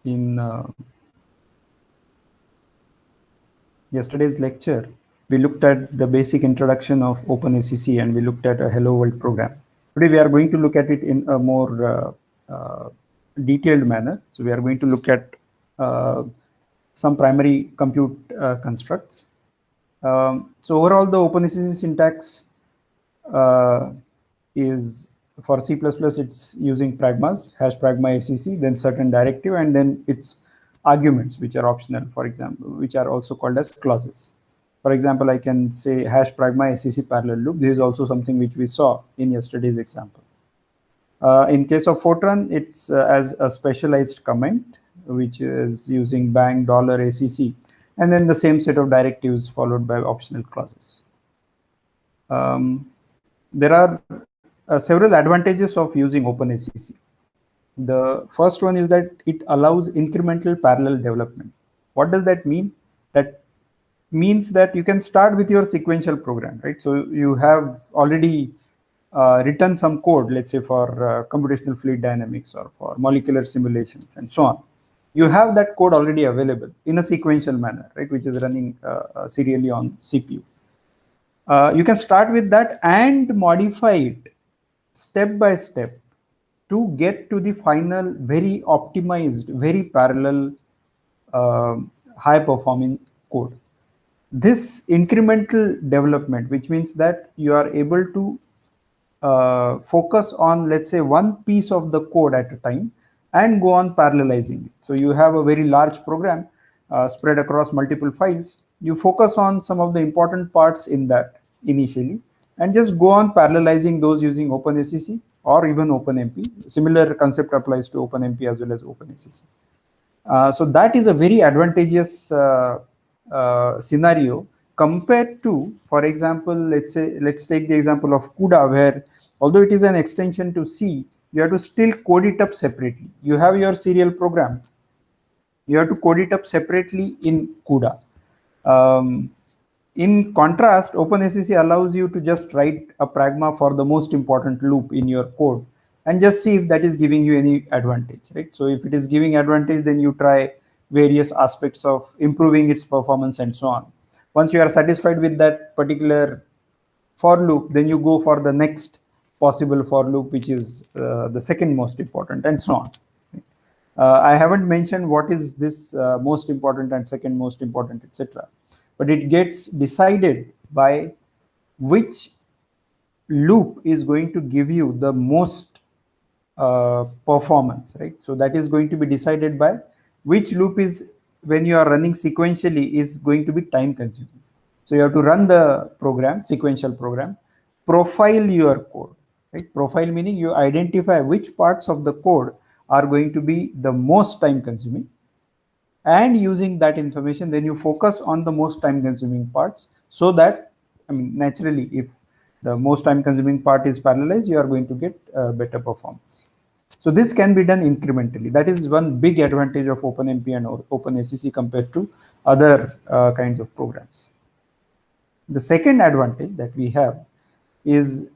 in yesterday's lecture, we looked at the basic introduction of OpenACC and we looked at a Hello World program. Today we are going to look at it in a more detailed manner. So we are going to look at some primary compute constructs. So overall, the OpenACC syntax is for C++, it's using pragmas, hash pragma ACC, then certain directive, and then its arguments, which are optional, for example, which are also called as clauses. For example, I can say hash pragma ACC parallel loop. This is also something which we saw in yesterday's example. In case of Fortran, it's as a specialized comment, which is using bang $ACC, and then the same set of directives followed by optional clauses. There are several advantages of using OpenACC. The first one is that it allows incremental parallel development. What does that mean? That means that you can start with your sequential program, right? So you have already written some code, let's say for computational fluid dynamics or for molecular simulations and so on. You have that code already available in a sequential manner, right, which is running serially on CPU. You can start with that and modify it step by step to get to the final, very optimized, very parallel, high performing code. This incremental development, which means that you are able to focus on, let's say, one piece of the code at a time and go on parallelizing it. So you have a very large program spread across multiple files. You focus on some of the important parts in that initially and just go on parallelizing those using OpenACC or even OpenMP. Similar concept applies to OpenMP as well as OpenACC. So that is a very advantageous scenario compared to, for example, let's take the example of CUDA, where although it is an extension to C, you have to still code it up separately. You have your serial program, you have to code it up separately in CUDA. In contrast, OpenACC allows you to just write a pragma for the most important loop in your code and just see if that is giving you any advantage, right? So if it is giving advantage, then you try various aspects of improving its performance and so on. Once you are satisfied with that particular for loop, then you go for the next possible for loop, which is the second most important, and so on. I haven't mentioned what is this most important and second most important, etc. But it gets decided by which loop is going to give you the most performance, right? So that is going to be decided by which loop is, when you are running sequentially, is going to be time consuming. So you have to run the program, sequential program, profile your code, right? Profile meaning you identify which parts of the code are going to be the most time consuming, and using that information, then you focus on the most time consuming parts, so that, I mean, naturally, if the most time consuming part is parallelized, you are going to get better performance. So this can be done incrementally. That is one big advantage of OpenMP and OpenACC compared to other kinds of programs. The second advantage that we have is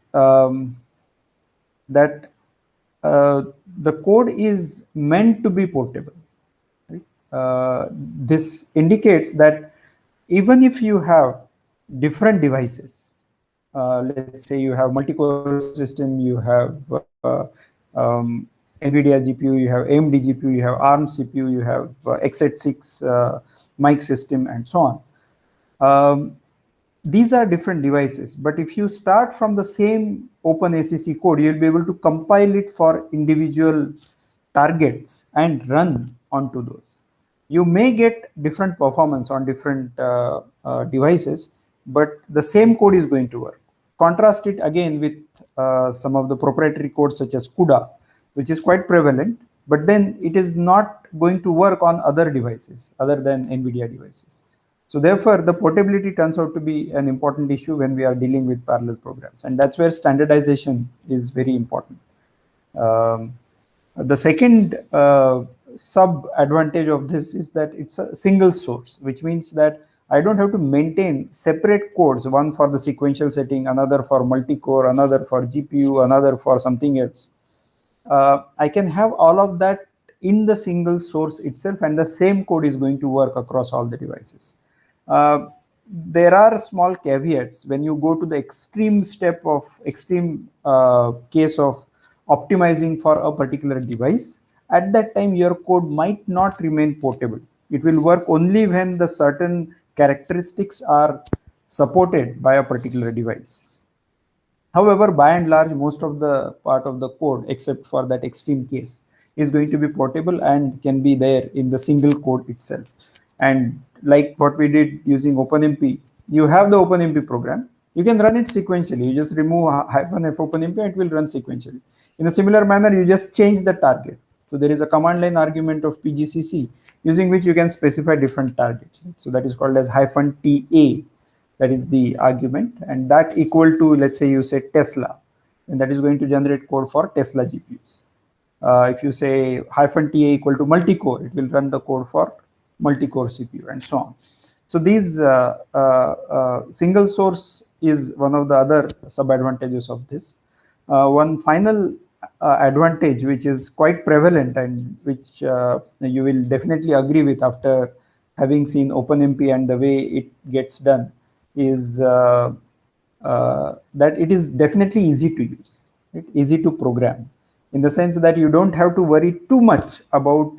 that the code is meant to be portable. This indicates that even if you have different devices, let's say you have multi-core system, you have NVIDIA GPU, you have AMD GPU, you have ARM CPU, you have x86 mic system, and so on. These are different devices, but if you start from the same OpenACC code, you'll be able to compile it for individual targets and run onto those. You may get different performance on different devices, but the same code is going to work. Contrast it again with some of the proprietary codes such as CUDA, which is quite prevalent, but then it is not going to work on other devices other than NVIDIA devices. So therefore, the portability turns out to be an important issue when we are dealing with parallel programs, and that's where standardization is very important. The second sub advantage of this is that it's a single source, which means that I don't have to maintain separate codes, one for the sequential setting, another for multi-core, another for GPU, another for something else. I can have all of that in the single source itself, and the same code is going to work across all the devices. There are small caveats when you go to the extreme case of optimizing for a particular device. At that time, your code might not remain portable. It will work only when the certain characteristics are supported by a particular device. However, by and large, most of the part of the code, except for that extreme case, is going to be portable and can be there in the single code itself. And like what we did using OpenMP, you have the OpenMP program, you can run it sequentially. You just remove -f OpenMP and it will run sequentially. In a similar manner, you just change the target. So there is a command line argument of PGCC using which you can specify different targets. So that is called as -TA. That is the argument, and that equal to, let's say you say Tesla, and that is going to generate code for Tesla GPUs. If you say -TA equal to multi-core, it will run the code for multi-core CPU and so on. So these single source is one of the other sub-advantages of this. One final advantage which is quite prevalent and which you will definitely agree with after having seen OpenMP and the way it gets done is that it is definitely easy to use, right? Easy to program, in the sense that you don't have to worry too much about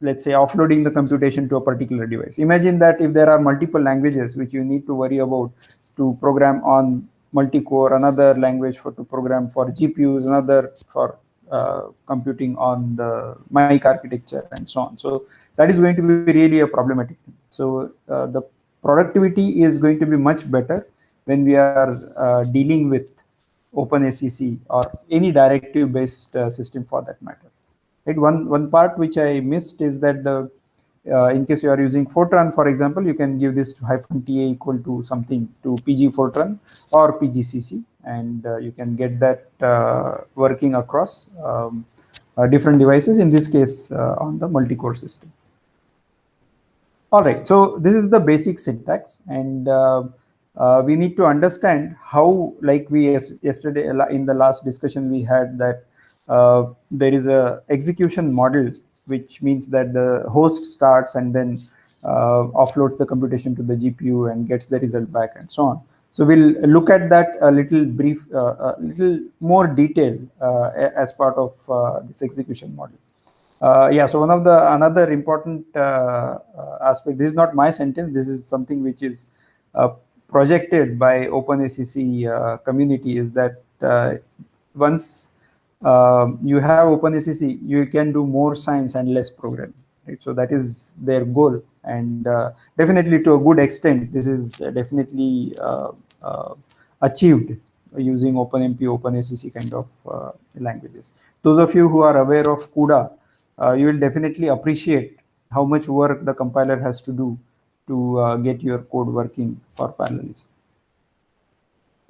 let's say offloading the computation to a particular device. Imagine that if there are multiple languages which you need to worry about to program on multi-core, another language to program for GPUs, another for computing on the mic architecture and so on. So that is going to be really a problematic thing. So the productivity is going to be much better when we are dealing with OpenACC or any directive-based system for that matter. Right? One part which I missed is that the in case you are using Fortran, for example, you can give this to -TA equal to something to PG Fortran or PGCC, and you can get that working across different devices, in this case on the multi-core system. All right, so this is the basic syntax, and we need to understand how, like we yesterday in the last discussion we had, that there is a execution model, which means that the host starts and then offloads the computation to the GPU and gets the result back and so on. So we'll look at that a little brief, little more detail as part of this execution model. Yeah, so another important aspect, this is not my sentence, this is something which is projected by OpenACC community, is that once you have OpenACC, you can do more science and less programming, right? So that is their goal, and definitely to a good extent, this is definitely achieved using OpenMP, OpenACC kind of languages. Those of you who are aware of CUDA, you will definitely appreciate how much work the compiler has to do to get your code working for parallelism.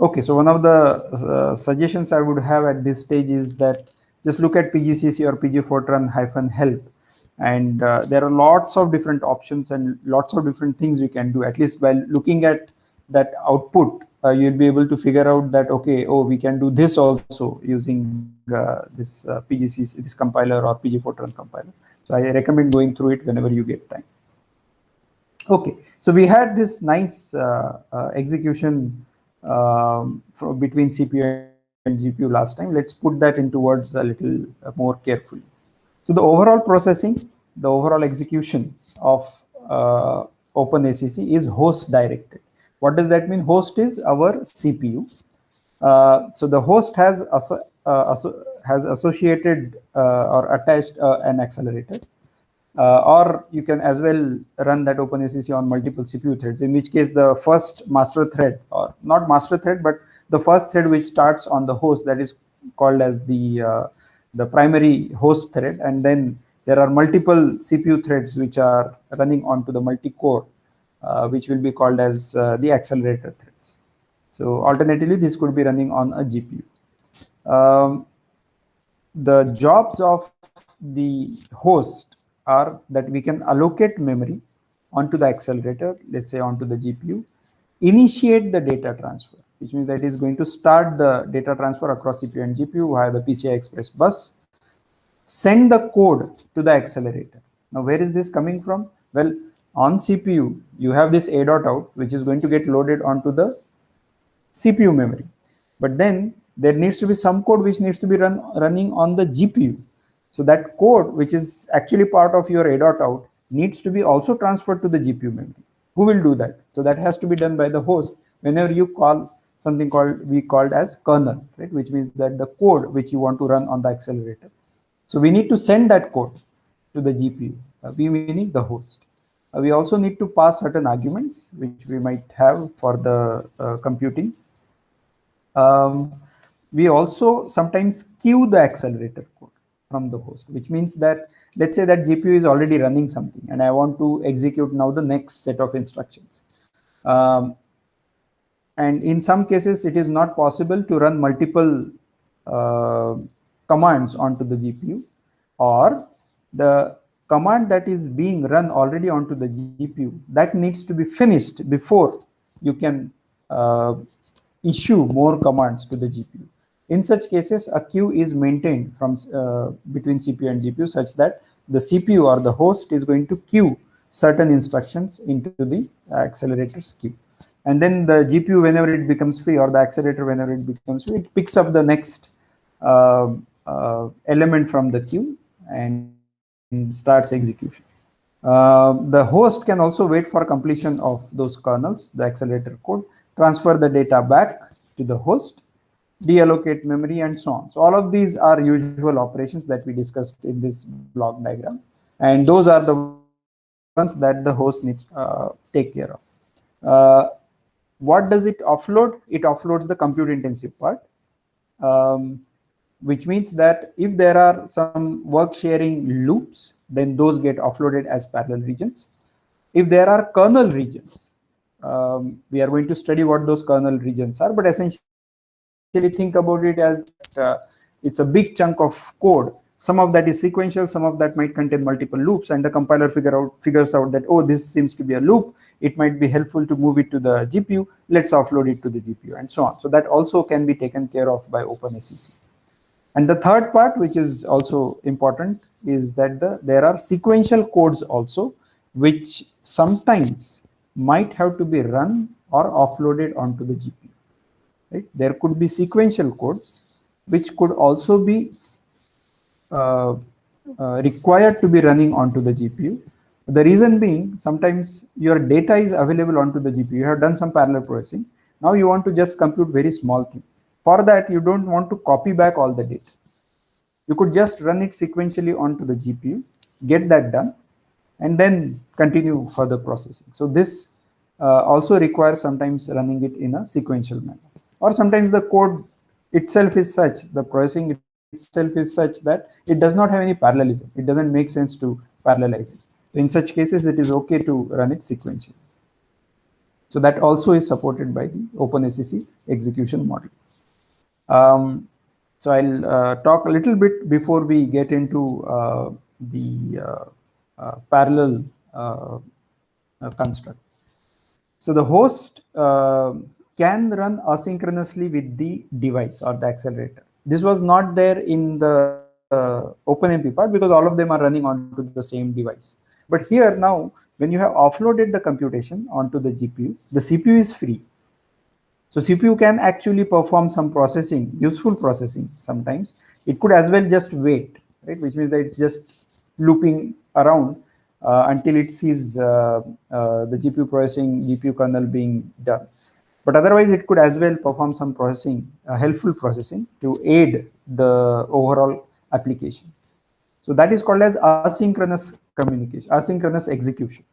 Okay, so one of the suggestions I would have at this stage is that just look at PGCC or PG Fortran -help, and there are lots of different options and lots of different things you can do. At least by looking at that output, you'll be able to figure out that, okay, oh, we can do this also using this PGCC, this compiler, or PG Fortran compiler. So I recommend going through it whenever you get time. Okay, so we had this nice execution between CPU and GPU last time. Let's put that into words a little more carefully. So the overall processing, the overall execution of OpenACC is host directed. What does that mean? Host is our CPU. So the host has associated or attached an accelerator. Or you can as well run that OpenACC on multiple CPU threads, in which case the first master thread, or not master thread, but the first thread which starts on the host, that is called as the primary host thread, and then there are multiple CPU threads which are running onto the multi-core, which will be called as the accelerator threads. So alternatively, this could be running on a GPU. The jobs of the host are that we can allocate memory onto the accelerator, let's say onto the GPU, initiate the data transfer, which means that it is going to start the data transfer across CPU and GPU via the PCI Express bus, send the code to the accelerator. Now, where is this coming from? Well, on CPU, you have this a.out, which is going to get loaded onto the CPU memory. But then there needs to be some code which needs to be running on the GPU. So that code, which is actually part of your a.out, needs to be also transferred to the GPU memory. Who will do that? So that has to be done by the host whenever you call something called as kernel, right? Which means that the code which you want to run on the accelerator. So we need to send that code to the GPU, we meaning the host. We also need to pass certain arguments which we might have for the computing. We also sometimes queue the accelerator code from the host, which means that let's say that GPU is already running something and I want to execute now the next set of instructions. And in some cases, it is not possible to run multiple commands onto the GPU, or the command that is being run already onto the GPU, that needs to be finished before you can issue more commands to the GPU. In such cases, a queue is maintained from between CPU and GPU such that the CPU or the host is going to queue certain instructions into the accelerator's queue. And then the GPU, whenever it becomes free, or the accelerator, whenever it becomes free, it picks up the next element from the queue and starts execution. The host can also wait for completion of those kernels, the accelerator code, transfer the data back to the host, deallocate memory, and so on. So all of these are usual operations that we discussed in this block diagram. And those are the ones that the host needs to take care of. What does it offload? It offloads the compute intensive part, which means that if there are some work sharing loops, then those get offloaded as parallel regions. If there are kernel regions, we are going to study what those kernel regions are, but essentially think about it as it's a big chunk of code. Some of that is sequential, some of that might contain multiple loops, and the compiler figures out that, oh, this seems to be a loop. It might be helpful to move it to the GPU. Let's offload it to the GPU, and so on. So that also can be taken care of by OpenSCC. And the third part, which is also important, is that there are sequential codes also, which sometimes might have to be run or offloaded onto the GPU. Right? There could be sequential codes which could also be required to be running onto the GPU. The reason being, sometimes your data is available onto the GPU. You have done some parallel processing. Now you want to just compute very small thing. For that, you don't want to copy back all the data. You could just run it sequentially onto the GPU, get that done, and then continue further processing. So this also requires sometimes running it in a sequential manner. Or sometimes the code itself is such, the processing itself is such that it does not have any parallelism. It doesn't make sense to parallelize it. In such cases, it is okay to run it sequentially. So that also is supported by the OpenSCC execution model. So I'll talk a little bit before we get into the parallel construct. So the host can run asynchronously with the device or the accelerator. This was not there in the OpenMP part because all of them are running onto the same device. But here now, when you have offloaded the computation onto the GPU, the CPU is free. So CPU can actually perform some processing, useful processing sometimes. It could as well just wait, right? Which means that it's just looping around until it sees the GPU processing, GPU kernel being done. But otherwise, it could as well perform some processing, helpful processing to aid the overall application. So that is called as asynchronous communication, asynchronous execution.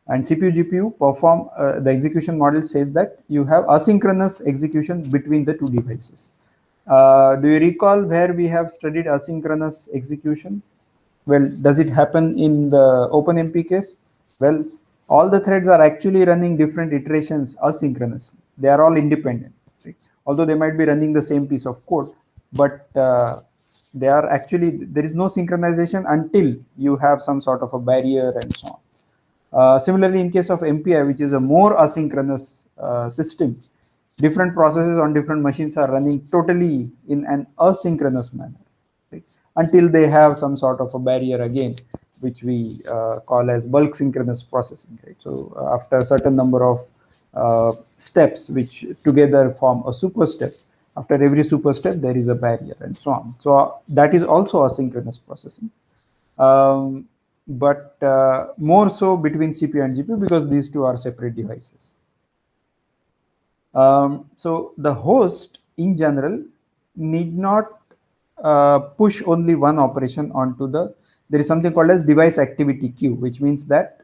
And CPU GPU perform the execution model says that you have asynchronous execution between the two devices. Do you recall where we have studied asynchronous execution? Well, does it happen in the OpenMP case? Well, all the threads are actually running different iterations asynchronously. They are all independent, right? Although they might be running the same piece of code, but they are actually, there is no synchronization until you have some sort of a barrier and so on. Similarly, in case of MPI, which is a more asynchronous system, different processes on different machines are running totally in an asynchronous manner. Right? until they have some sort of a barrier again, which we call as bulk synchronous processing, right? So after a certain number of steps which together form a super step, after every super step there is a barrier and so on. So that is also asynchronous processing, but more so between CPU and GPU because these two are separate devices. So the host in general need not push only one operation onto there is something called as device activity queue, which means that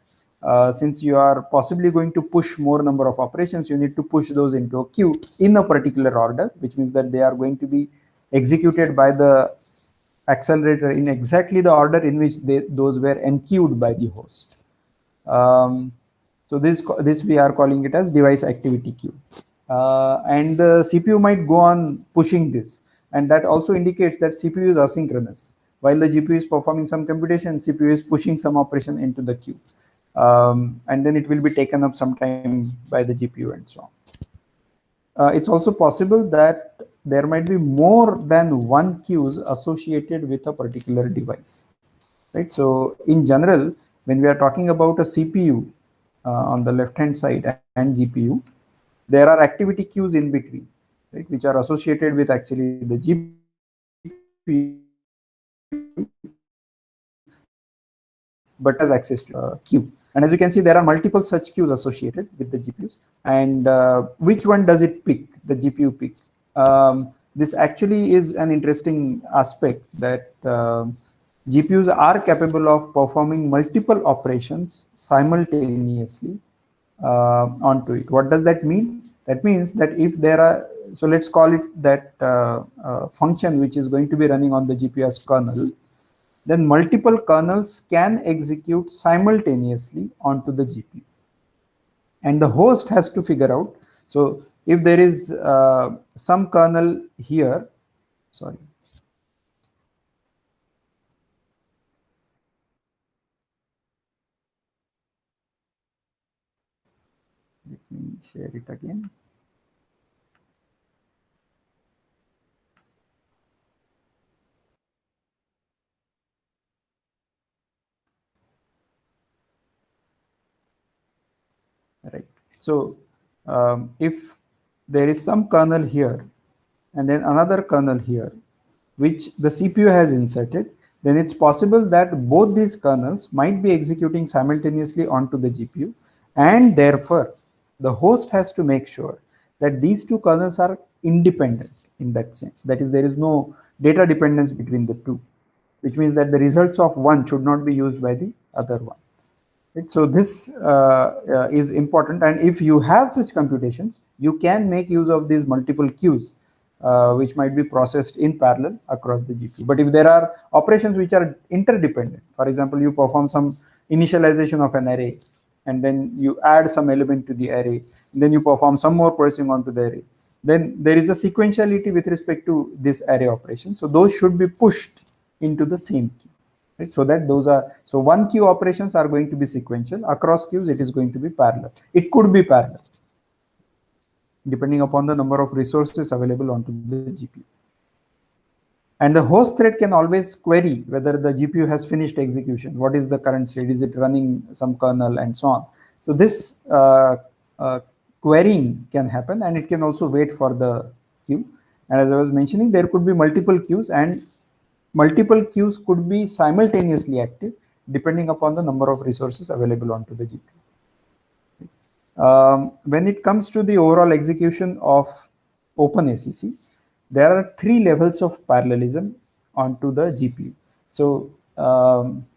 since you are possibly going to push more number of operations, you need to push those into a queue in a particular order, which means that they are going to be executed by the accelerator in exactly the order in which those were enqueued by the host. So this we are calling it as device activity queue. And the CPU might go on pushing this, and that also indicates that CPU is asynchronous. While the GPU is performing some computation, CPU is pushing some operation into the queue, and then it will be taken up sometime by the GPU and so on. It's also possible that there might be more than one queues associated with a particular device, right? So in general, when we are talking about a CPU on the left hand side and GPU, there are activity queues in between, right, which are associated with actually the GPU, but has access to a queue. And as you can see, there are multiple such queues associated with the GPUs. And which one does it pick, the GPU pick? This actually is an interesting aspect that GPUs are capable of performing multiple operations simultaneously onto it. What does that mean? That means that if there are, so let's call it that function which is going to be running on the GPU as kernel, then multiple kernels can execute simultaneously onto the GPU. And the host has to figure out, so if there is some kernel here, sorry, let me share it again. Right. So if there is some kernel here and then another kernel here, which the CPU has inserted, then it's possible that both these kernels might be executing simultaneously onto the GPU, and therefore the host has to make sure that these two kernels are independent in that sense. That is, there is no data dependence between the two, which means that the results of one should not be used by the other one. Right? So this is important, and if you have such computations, you can make use of these multiple queues which might be processed in parallel across the GPU. But if there are operations which are interdependent, for example, you perform some initialization of an array, and then you add some element to the array, and then you perform some more processing onto the array, then there is a sequentiality with respect to this array operation. So those should be pushed into the same queue. Right? So that those are, so one queue operations are going to be sequential. Across queues, it is going to be parallel. It could be parallel, depending upon the number of resources available onto the GPU. And the host thread can always query whether the GPU has finished execution. What is the current state? Is it running some kernel and so on? So this querying can happen, and it can also wait for the queue. And as I was mentioning, there could be multiple queues, and multiple queues could be simultaneously active depending upon the number of resources available onto the GPU. When it comes to the overall execution of OpenACC, there are three levels of parallelism onto the GPU. So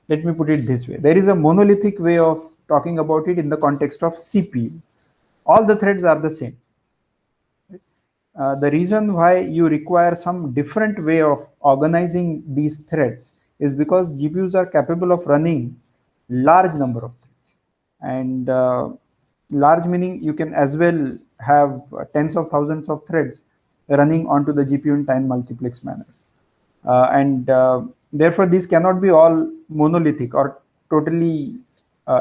let me put it this way. There is a monolithic way of talking about it in the context of CPU. All the threads are the same. The reason why you require some different way of organizing these threads is because GPUs are capable of running large number of threads, and large meaning you can as well have tens of thousands of threads running onto the GPU in time multiplex manner, and therefore these cannot be all monolithic or totally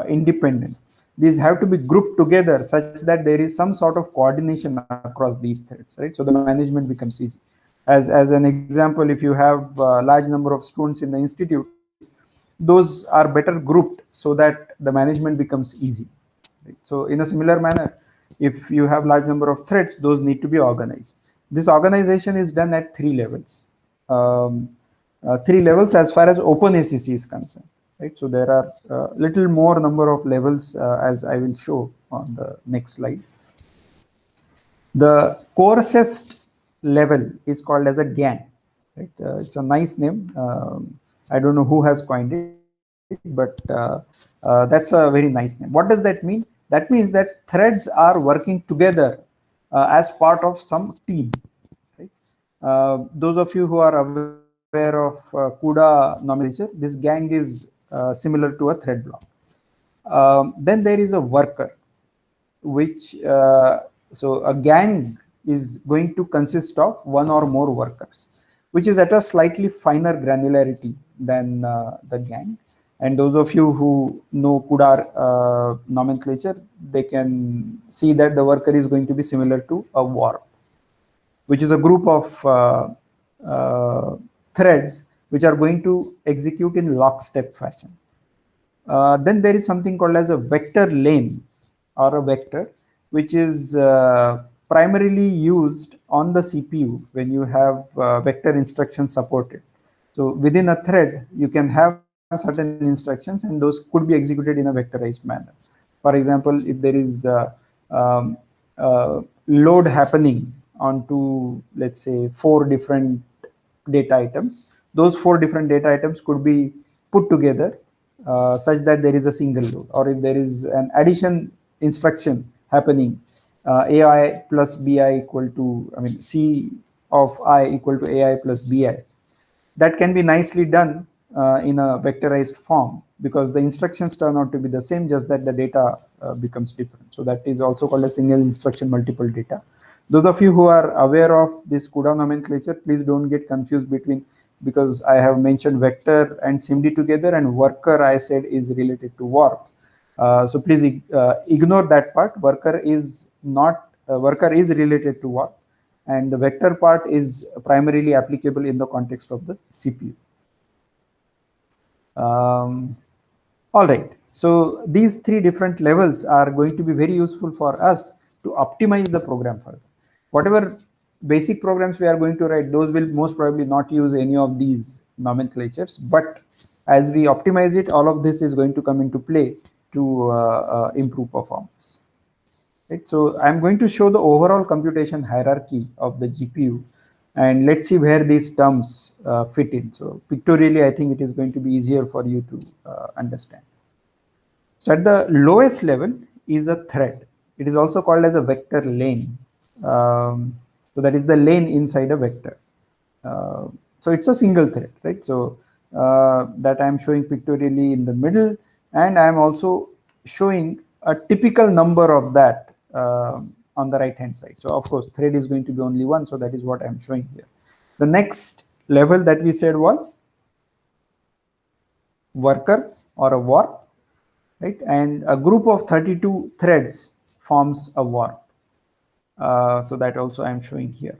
independent. These have to be grouped together such that there is some sort of coordination across these threads, right? So the management becomes easy. As an example, if you have a large number of students in the institute, those are better grouped so that the management becomes easy. Right? So in a similar manner, if you have large number of threads, those need to be organized. This organization is done at 3 levels. Um, 3 levels as far as OpenACC is concerned. Right? So there are little more number of levels as I will show on the next slide. The coarsest level is called as a GAN. Right? It's a nice name. I don't know who has coined it, but that's a very nice name. What does that mean? That means that threads are working together as part of some team. Right? Those of you who are aware of CUDA nomenclature, this gang is similar to a thread block. Then there is a worker, which so a gang is going to consist of one or more workers, which is at a slightly finer granularity than the gang. And those of you who know CUDA nomenclature, they can see that the worker is going to be similar to a warp, which is a group of threads which are going to execute in lockstep fashion. Then there is something called as a vector lane or a vector, which is primarily used on the CPU when you have vector instructions supported. So within a thread, you can have certain instructions and those could be executed in a vectorized manner. For example, if there is load happening onto, let's say, 4 different data items, those 4 different data items could be put together such that there is a single load. Or if there is an addition instruction happening, AI plus BI equal to, I mean, C of I equal to AI plus BI, that can be nicely done in a vectorized form because the instructions turn out to be the same, just that the data becomes different. So that is also called a single instruction multiple data. Those of you who are aware of this CUDA nomenclature, please don't get confused between, because I have mentioned vector and SIMD together, and worker I said is related to warp. So please ignore that part. Worker is not, worker is related to warp, and the vector part is primarily applicable in the context of the CPU. All right. So these 3 different levels are going to be very useful for us to optimize the program further. Whatever basic programs we are going to write, those will most probably not use any of these nomenclatures. But as we optimize it, all of this is going to come into play to improve performance. Right? So I'm going to show the overall computation hierarchy of the GPU, and let's see where these terms fit in. So pictorially, I think it is going to be easier for you to understand. So at the lowest level is a thread. It is also called as a vector lane. So that is the lane inside a vector. So it's a single thread, right? So that I'm showing pictorially in the middle, and I'm also showing a typical number of that on the right hand side. So of course thread is going to be only one, so that is what I'm showing here. The next level that we said was worker or a warp, right? And a group of 32 threads forms a warp. So that also I'm showing here.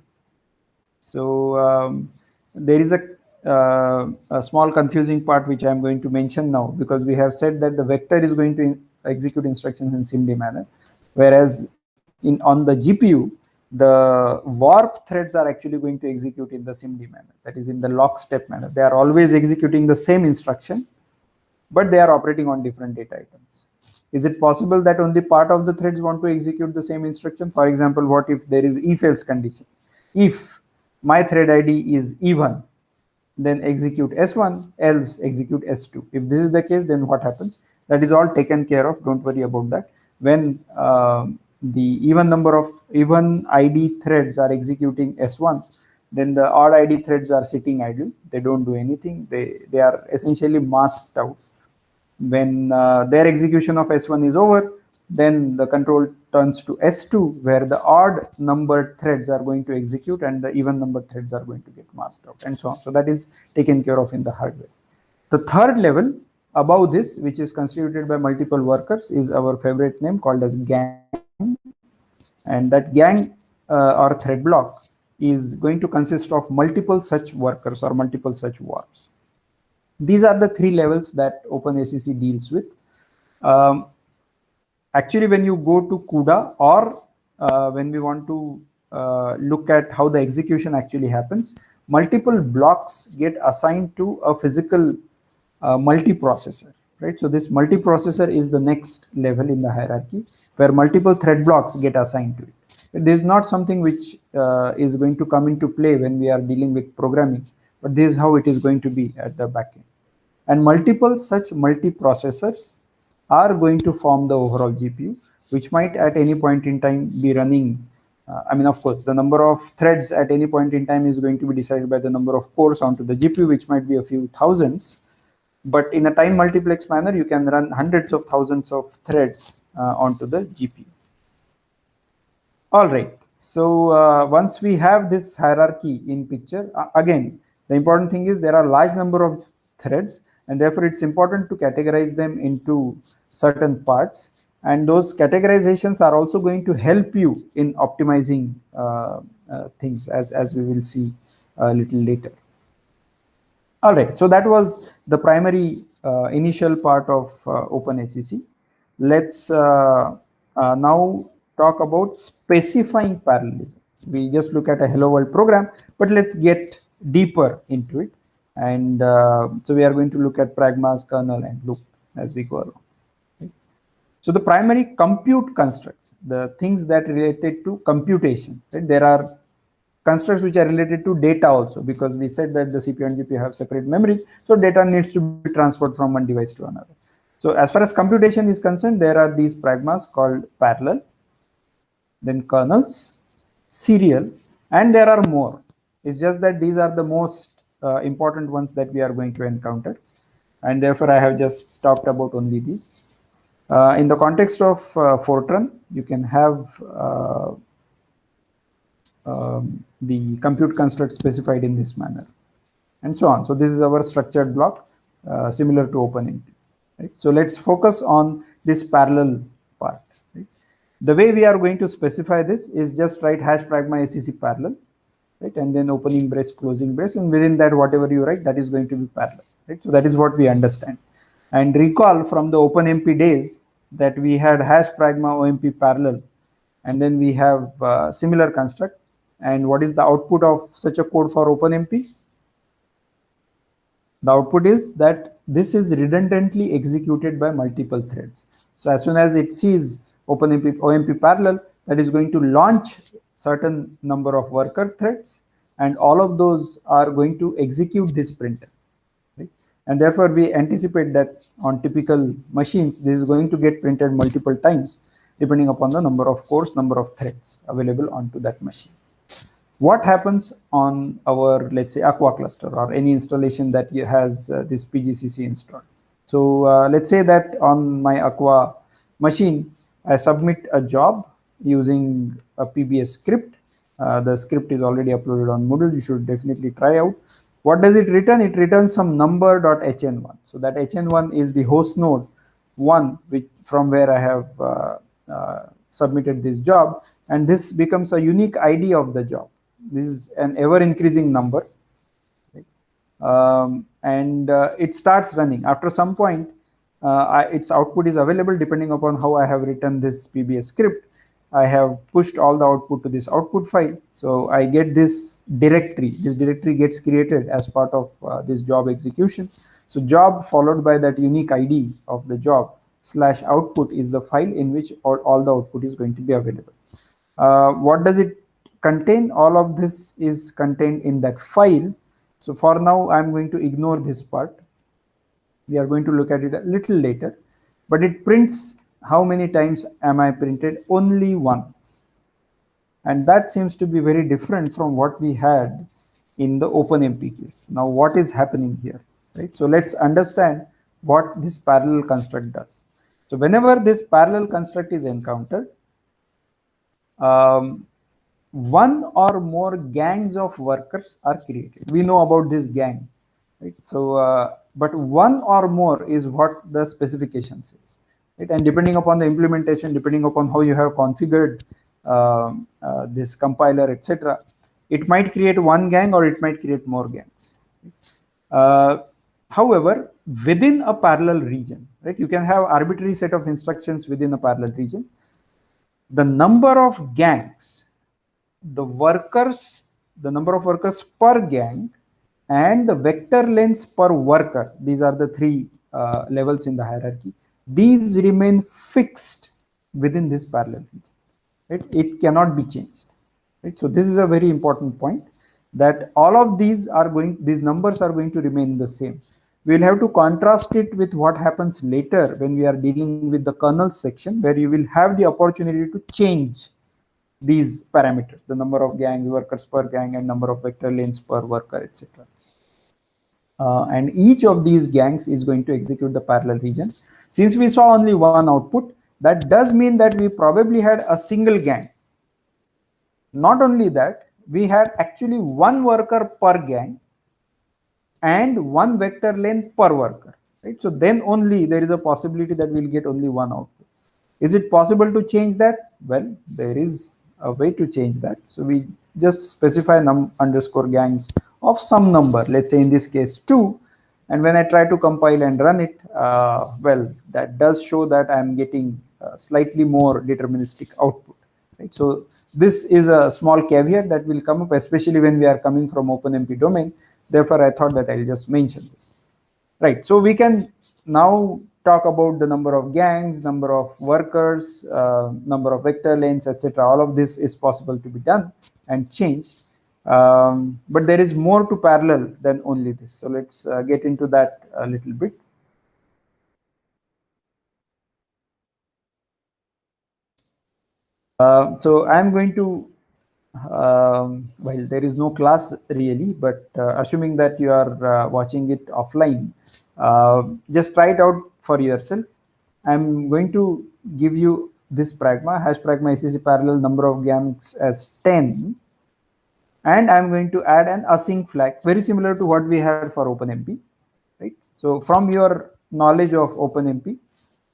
So there is a small confusing part which I'm going to mention now, because we have said that the vector is going to execute instructions in SIMD manner, whereas on the GPU, the warp threads are actually going to execute in the SIMD manner, that is in the lockstep manner. They are always executing the same instruction, but they are operating on different data items. Is it possible that only part of the threads want to execute the same instruction? For example, what if there is if-else condition? If my thread ID is E1, then execute S1, else execute S2. If this is the case, then what happens? That is all taken care of. Don't worry about that. When the even ID threads are executing S1, then the odd ID threads are sitting idle. They don't do anything. They are essentially masked out. When their execution of S1 is over, then the control turns to S2, where the odd numbered threads are going to execute and the even numbered threads are going to get masked out, and so on. So that is taken care of in the hardware. The third level above this, which is constituted by multiple workers, is our favorite name called as gang. And that gang or thread block is going to consist of multiple such workers or multiple such warps. These are the three levels that OpenACC deals with. Actually, when you go to CUDA or when we want to look at how the execution actually happens, multiple blocks get assigned to a physical multiprocessor, right? So this multiprocessor is the next level in the hierarchy where multiple thread blocks get assigned to it. This is not something which is going to come into play when we are dealing with programming, but this is how it is going to be at the backend. And multiple such multiprocessors are going to form the overall GPU, which might at any point in time be running. I mean, of course, the number of threads at any point in time is going to be decided by the number of cores onto the GPU, which might be a few thousands. But in a time multiplex manner, you can run hundreds of thousands of threads onto the GPU. All right. So once we have this hierarchy in picture, again, the important thing is there are large number of threads, and therefore it's important to categorize them into certain parts. And those categorizations are also going to help you in optimizing things, as we will see a little later. All right, so that was the primary initial part of OpenACC. Let's now talk about specifying parallelism. We just look at a hello world program, but let's get deeper into it. And so we are going to look at pragmas, kernel, and loop as we go along. Okay. So the primary compute constructs, the things that related to computation, right? There are constructs which are related to data also, because we said that the CPU and GPU have separate memories, so data needs to be transferred from one device to another. So as far as computation is concerned, there are these pragmas called parallel, then kernels, serial, and there are more. It's just that these are the most important ones that we are going to encounter, and therefore I have just talked about only these. In the context of Fortran, you can have the compute construct specified in this manner, and so on. So this is our structured block, similar to OpenMP. Right? So let's focus on this parallel part. Right? The way we are going to specify this is just write hash pragma ACC parallel, right? And then opening brace, closing brace, and within that, whatever you write, that is going to be parallel. Right? So that is what we understand. And recall from the OpenMP days that we had hash pragma OMP parallel, and then we have similar construct. And what is the output of such a code for OpenMP? The output is that this is redundantly executed by multiple threads. So as soon as it sees OpenMP OMP parallel, that is going to launch certain number of worker threads, and all of those are going to execute this printer. Right? And therefore we anticipate that on typical machines, this is going to get printed multiple times, depending upon the number of cores, number of threads available onto that machine. What happens on our, let's say, Aqua cluster or any installation that has this PGCC installed? So let's say that on my Aqua machine, I submit a job using a PBS script. The script is already uploaded on Moodle. You should definitely try out. What does it return? It returns some number.hn1. So that hn1 is the host node 1, which from where I have submitted this job, and this becomes a unique ID of the job. This is an ever increasing number, right? And it starts running. After some point, its output is available depending upon how I have written this PBS script. I have pushed all the output to this output file. So I get this directory. This directory gets created as part of this job execution. So job followed by that unique ID of the job / output is the file in which all the output is going to be available. What does it contain? All of this is contained in that file. So for now, I'm going to ignore this part. We are going to look at it a little later, but it prints how many times am I printed? Only once. And that seems to be very different from what we had in the OpenMP case. Now, what is happening here, right? So let's understand what this parallel construct does. So whenever this parallel construct is encountered, one or more gangs of workers are created. We know about this gang, right? So, but one or more is what the specification says, right? And depending upon the implementation, depending upon how you have configured this compiler, etc., It might create one gang or it might create more gangs. However, within a parallel region, right, you can have arbitrary set of instructions within a parallel region. The number of gangs, the number of workers per gang, and the vector lengths per worker, these are the three levels in the hierarchy. These remain fixed within this parallel region. Right? It cannot be changed. Right? So this is a very important point, that all of these numbers are going to remain the same. We'll have to contrast it with what happens later when we are dealing with the kernel section, where you will have the opportunity to change these parameters, the number of gangs, workers per gang, and number of vector lanes per worker, etc. And each of these gangs is going to execute the parallel region. Since we saw only one output, that does mean that we probably had a single gang. Not only that, we had actually one worker per gang and one vector lane per worker, right? So then only there is a possibility that we'll get only one output. Is it possible to change that? Well, there is a way to change that. So we just specify num_gangs of some number, let's say in this case 2, and when I try to compile and run it, well, that does show that I'm getting slightly more deterministic output, right? So this is a small caveat that will come up, especially when we are coming from OpenMP domain. Therefore, I thought that I'll just mention this. Right, so we can now talk about the number of gangs, number of workers, number of vector lanes, etc. All of this is possible to be done and changed. But there is more to parallel than only this. So let's get into that a little bit. So I'm going to, well, there is no class really, but assuming that you are watching it offline, just try it out for yourself. I'm going to give you this pragma, hash pragma ACC parallel number of gangs as 10. And I'm going to add an async flag, very similar to what we had for OpenMP, right? So from your knowledge of OpenMP,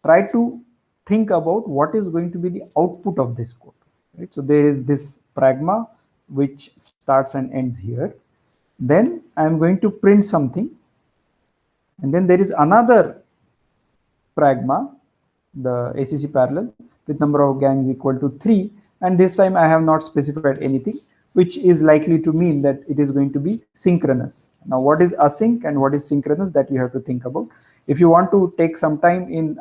try to think about what is going to be the output of this code, right? So there is this pragma which starts and ends here. Then I'm going to print something, and then there is another pragma, the ACC parallel with number of gangs equal to 3, and this time I have not specified anything, which is likely to mean that it is going to be synchronous. Now, what is async and what is synchronous, that you have to think about. If you want to take some time in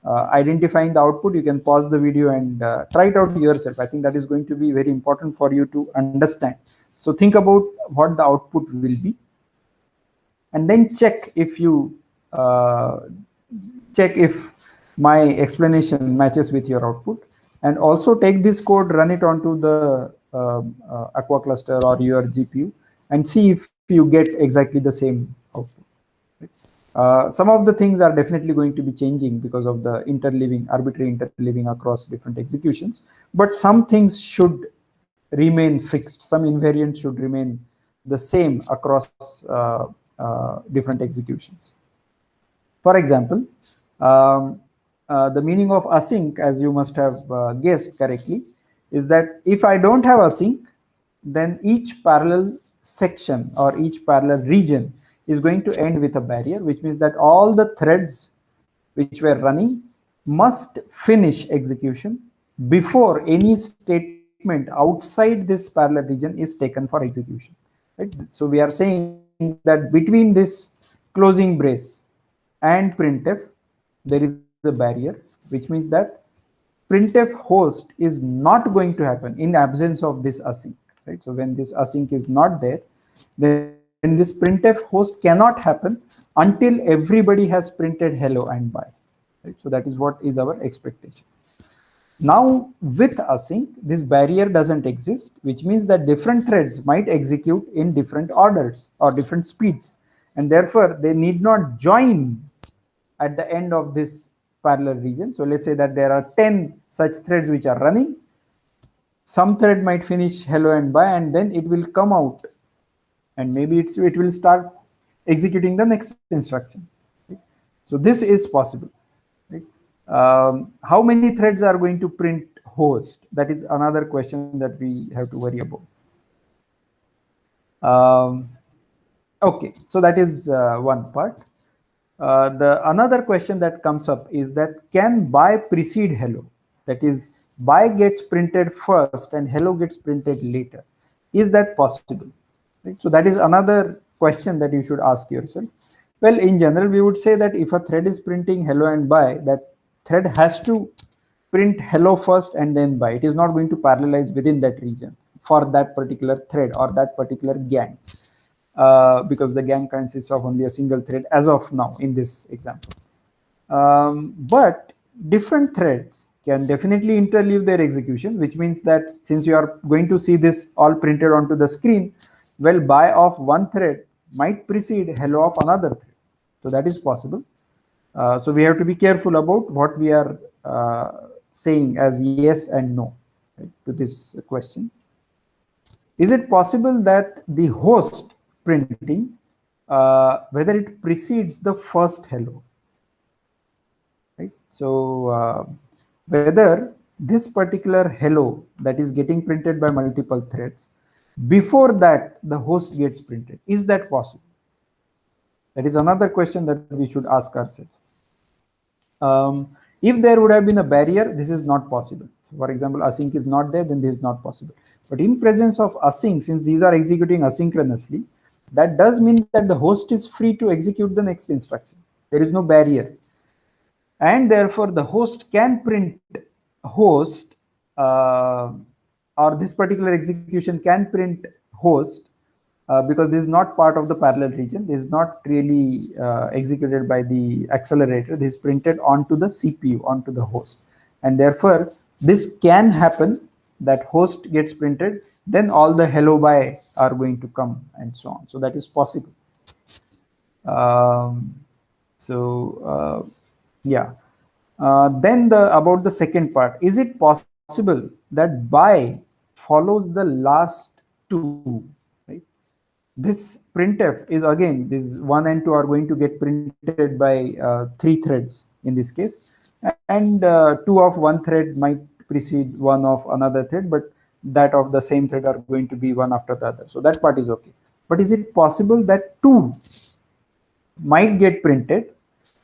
identifying the output, you can pause the video and try it out yourself. I think that is going to be very important for you to understand. So think about what the output will be, and then check if you check if my explanation matches with your output, and also take this code, run it onto the Aqua cluster or your GPU, and see if you get exactly the same output. Some of the things are definitely going to be changing because of the interleaving, arbitrary interleaving across different executions, but some things should remain fixed. Some invariants should remain the same across different executions. For example, the meaning of async, as you must have guessed correctly, is that if I don't have async, then each parallel section or each parallel region is going to end with a barrier, which means that all the threads which were running must finish execution before any statement outside this parallel region is taken for execution. Right? So we are saying that between this closing brace and printf, there is a barrier, which means that printf host is not going to happen in absence of this async, right? So when this async is not there, then this printf host cannot happen until everybody has printed hello and bye, right? So that is what is our expectation. Now with async, this barrier doesn't exist, which means that different threads might execute in different orders or different speeds, and therefore they need not join at the end of this parallel region. So let's say that there are 10 such threads which are running. Some thread might finish hello and bye, and then it will come out, and maybe it will start executing the next instruction. Right? So this is possible. Right? How many threads are going to print host? That is another question that we have to worry about. Okay, so that is one part. The another question that comes up is that can by precede hello? That is, by gets printed first and hello gets printed later. Is that possible? Right? So that is another question that you should ask yourself. Well, in general, we would say that if a thread is printing hello and by, that thread has to print hello first and then by. It is not going to parallelize within that region for that particular thread or that particular gang. Because the gang consists of only a single thread as of now in this example. But different threads can definitely interleave their execution, which means that since you are going to see this all printed onto the screen, well, by of one thread might precede hello of another thread. So that is possible. So we have to be careful about what we are saying as yes and no, right, to this question. Is it possible that the host printing, whether it precedes the first hello? Right. So whether this particular hello that is getting printed by multiple threads, before that the host gets printed, is that possible? That is another question that we should ask ourselves. If there would have been a barrier, this is not possible. For example, async is not there, then this is not possible. But in presence of async, since these are executing asynchronously, that does mean that the host is free to execute the next instruction. There is no barrier. And therefore, the host can print host, or this particular execution can print host, because this is not part of the parallel region. This is not really executed by the accelerator. This is printed onto the CPU, onto the host. And therefore, this can happen, that host gets printed, then all the hello by are going to come and so on. So that is possible. Yeah. Then about the second part, is it possible that by follows the last two? Right? This printf is again, this 1 and 2 are going to get printed by 3 threads in this case, and 2 of one thread might precede 1 of another thread, but that of the same thread are going to be one after the other. So that part is okay. But is it possible that 2 might get printed,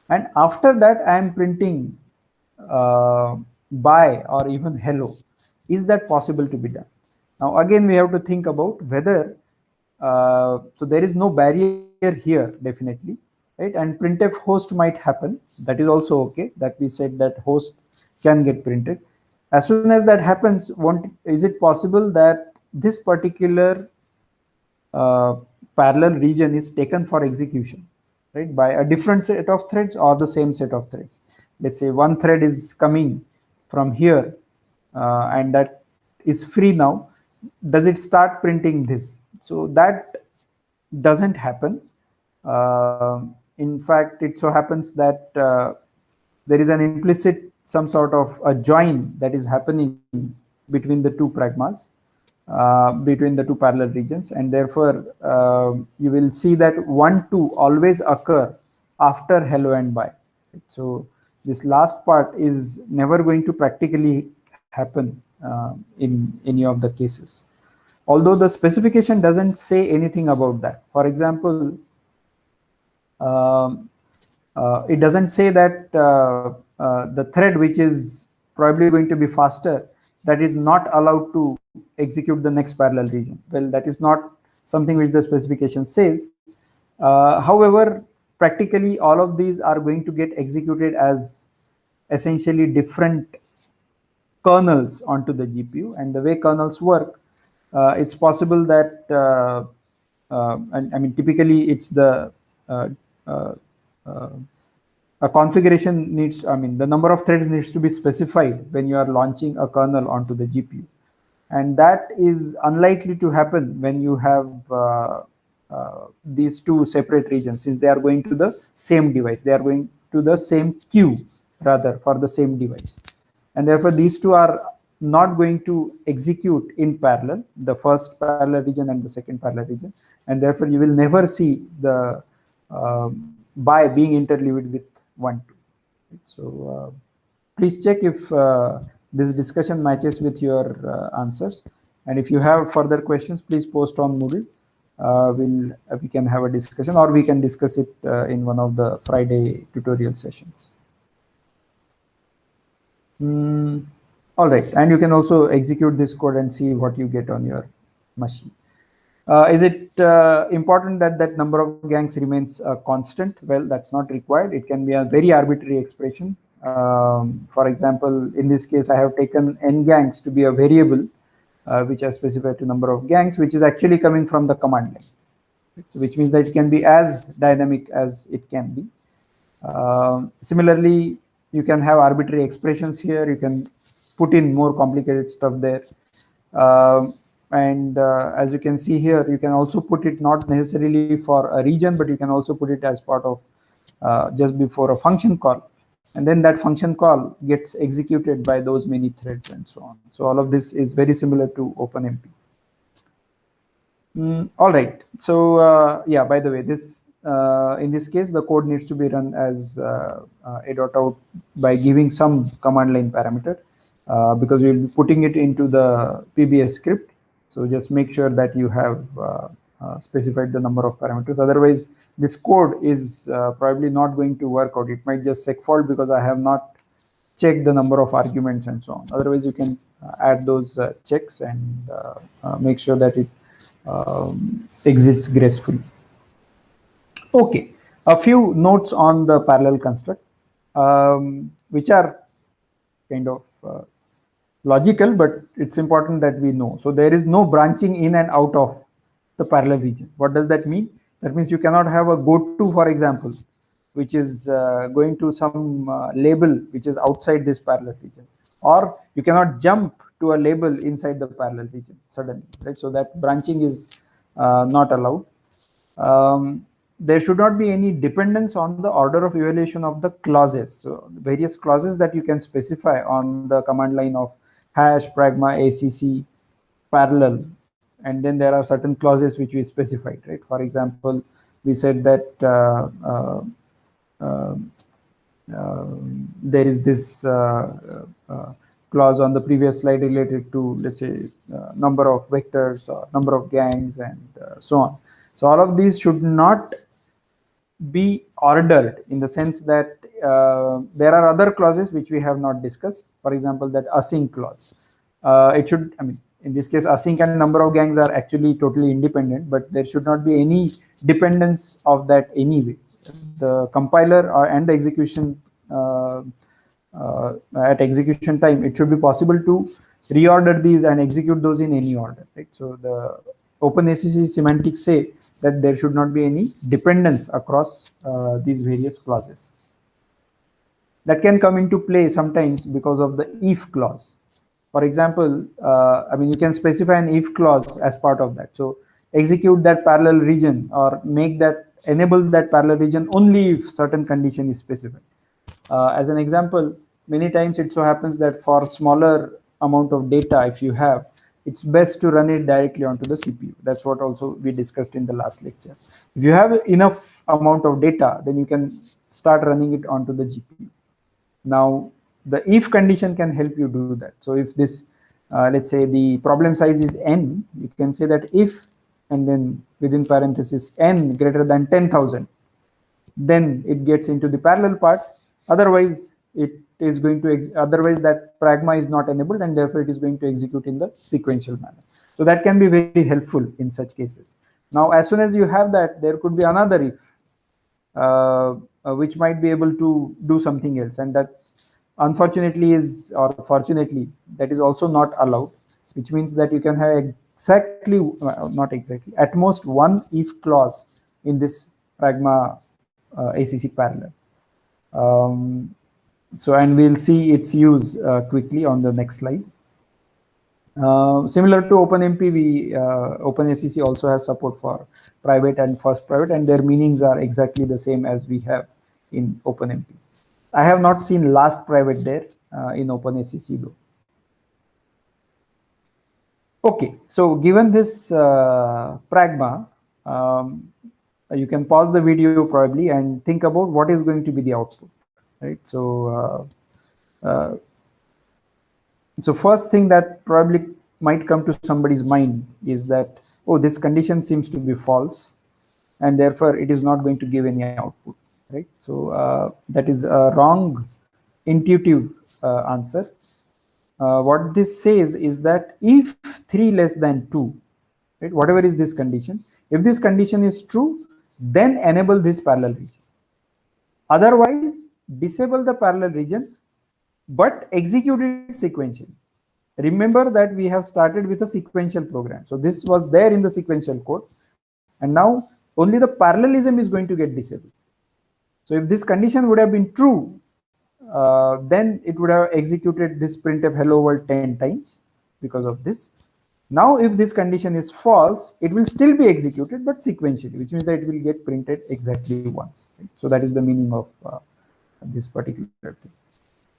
and after that I am printing by or even hello? Is that possible to be done? Now again, we have to think about whether so there is no barrier here, definitely, right? And printf host might happen. That is also okay, that we said that host can get printed. As soon as that happens, is it possible that this particular parallel region is taken for execution, right, by a different set of threads or the same set of threads? Let's say one thread is coming from here, and that is free now. Does it start printing this? So that doesn't happen. In fact, it so happens that there is an implicit some sort of a join that is happening between the two pragmas, between the two parallel regions, and therefore you will see that 1, 2 always occur after hello and by. So this last part is never going to practically happen in any of the cases, although the specification doesn't say anything about that. For example, it doesn't say that the thread which is probably going to be faster, that is not allowed to execute the next parallel region. Well, that is not something which the specification says. However, practically all of these are going to get executed as essentially different kernels onto the GPU, and the way kernels work, it's possible that and I mean, typically it's the a configuration needs, I mean, the number of threads needs to be specified when you are launching a kernel onto the GPU. And that is unlikely to happen when you have these two separate regions, since they are going to the same device. They are going to the same queue, rather, for the same device. And therefore, these two are not going to execute in parallel, the first parallel region and the second parallel region. And therefore, you will never see the by being interleaved with 1, 2. So please check if this discussion matches with your answers. And if you have further questions, please post on Moodle. we can have a discussion, or we can discuss it in one of the Friday tutorial sessions. All right, and you can also execute this code and see what you get on your machine. Is it important that that number of gangs remains constant? Well, that's not required. It can be a very arbitrary expression. For example, in this case, I have taken n gangs to be a variable which I specified to number of gangs, which is actually coming from the command line, which means that it can be as dynamic as it can be. Similarly, you can have arbitrary expressions here. You can put in more complicated stuff there. And as you can see here, you can also put it not necessarily for a region, but you can also put it as part of just before a function call. And then that function call gets executed by those many threads and so on. So all of this is very similar to OpenMP. All right. So yeah, by the way, this in this case, the code needs to be run as a.out by giving some command line parameter because you'll be putting it into the PBS script. So just make sure that you have specified the number of parameters. Otherwise, this code is probably not going to work out. It might just segfault because I have not checked the number of arguments and so on. Otherwise, you can add those checks and make sure that it exits gracefully. Okay, a few notes on the parallel construct, which are kind of logical, but it's important that we know. So there is no branching in and out of the parallel region. What does that mean? That means you cannot have a goto, for example, which is going to some label which is outside this parallel region, or you cannot jump to a label inside the parallel region suddenly, right? So that branching is not allowed. There should not be any dependence on the order of evaluation of the clauses. So various clauses that you can specify on the command line of hash, pragma, ACC, parallel, and then there are certain clauses which we specified, right? For example, we said that there is this clause on the previous slide related to, let's say, number of vectors or number of gangs and so on. So all of these should not be ordered in the sense that there are other clauses which we have not discussed. For example, that async clause. It should, I mean, in this case, async and number of gangs are actually totally independent, but there should not be any dependence of that anyway. The compiler and the execution at execution time, it should be possible to reorder these and execute those in any order, right? So the OpenACC semantics say that there should not be any dependence across these various clauses. That can come into play sometimes because of the if clause. For example, I mean, you can specify an if clause as part of that. So execute that parallel region or make that, enable that parallel region only if certain condition is specified. As an example, many times it so happens that for smaller amount of data, if you have, it's best to run it directly onto the CPU. That's what also we discussed in the last lecture. If you have enough amount of data, then you can start running it onto the GPU. Now, the if condition can help you do that. So if this, let's say the problem size is n, you can say that if, and then within parenthesis n greater than 10,000, then it gets into the parallel part. Otherwise, it is going to, otherwise that pragma is not enabled and therefore it is going to execute in the sequential manner. So that can be very helpful in such cases. Now, as soon as you have that, there could be another if, which might be able to do something else. And that's unfortunately is, or fortunately, that is also not allowed, which means that you can have exactly, not exactly, at most one if clause in this pragma ACC parallel. So, and we'll see its use quickly on the next slide. Similar to OpenMP, OpenACC also has support for private and first private, and their meanings are exactly the same as we have in OpenMP. I have not seen last private there in OpenACC though. Okay, so given this pragma, you can pause the video probably and think about what is going to be the output, right? So, so first thing that probably might come to somebody's mind is that, oh, this condition seems to be false, and therefore it is not going to give any output, right? So that is a wrong intuitive answer. What this says is that if 3 less than 2, right, whatever is this condition, if this condition is true, then enable this parallel region. Otherwise, disable the parallel region, but execute it sequentially. Remember that we have started with a sequential program. So this was there in the sequential code, and now only the parallelism is going to get disabled. So if this condition would have been true, then it would have executed this printf hello world 10 times because of this. Now, if this condition is false, it will still be executed, but sequentially, which means that it will get printed exactly once. Right? So that is the meaning of this particular thing.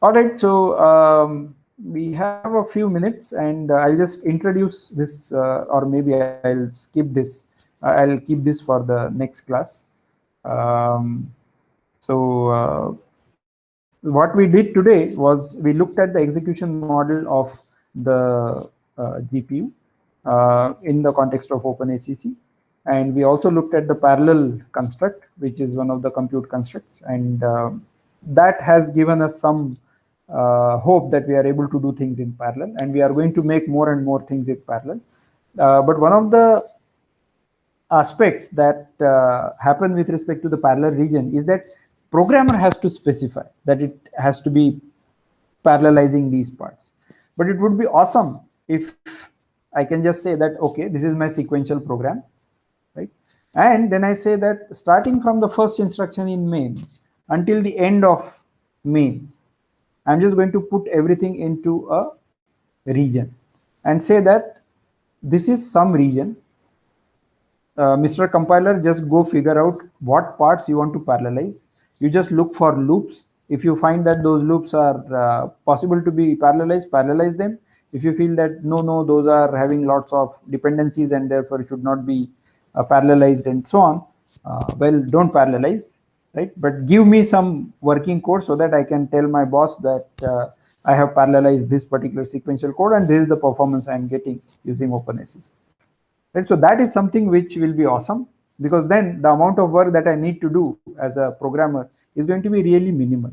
All right, so we have a few minutes, and I'll just introduce this, or maybe I'll skip this. I'll keep this for the next class. What we did today was we looked at the execution model of the GPU in the context of OpenACC, and we also looked at the parallel construct, which is one of the compute constructs, and that has given us some hope that we are able to do things in parallel, and we are going to make more and more things in parallel. But one of the aspects that happen with respect to the parallel region is that programmer has to specify that it has to be parallelizing these parts. But it would be awesome if I can just say that, okay, this is my sequential program, right? And then I say that starting from the first instruction in main until the end of main, I'm just going to put everything into a region and say that this is some region. Mr. Compiler, just go figure out what parts you want to parallelize. You just look for loops. If you find that those loops are possible to be parallelized, parallelize them. If you feel that no, those are having lots of dependencies and therefore should not be parallelized and so on, well, don't parallelize, right? But give me some working code so that I can tell my boss that I have parallelized this particular sequential code and this is the performance I am getting using OpenACC. Right? So that is something which will be awesome, because then the amount of work that I need to do as a programmer is going to be really minimal.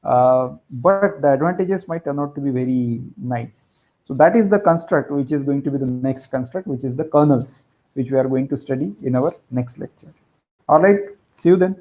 But the advantages might turn out to be very nice. So that is the construct which is going to be the next construct, which is the kernels, which we are going to study in our next lecture. All right, see you then.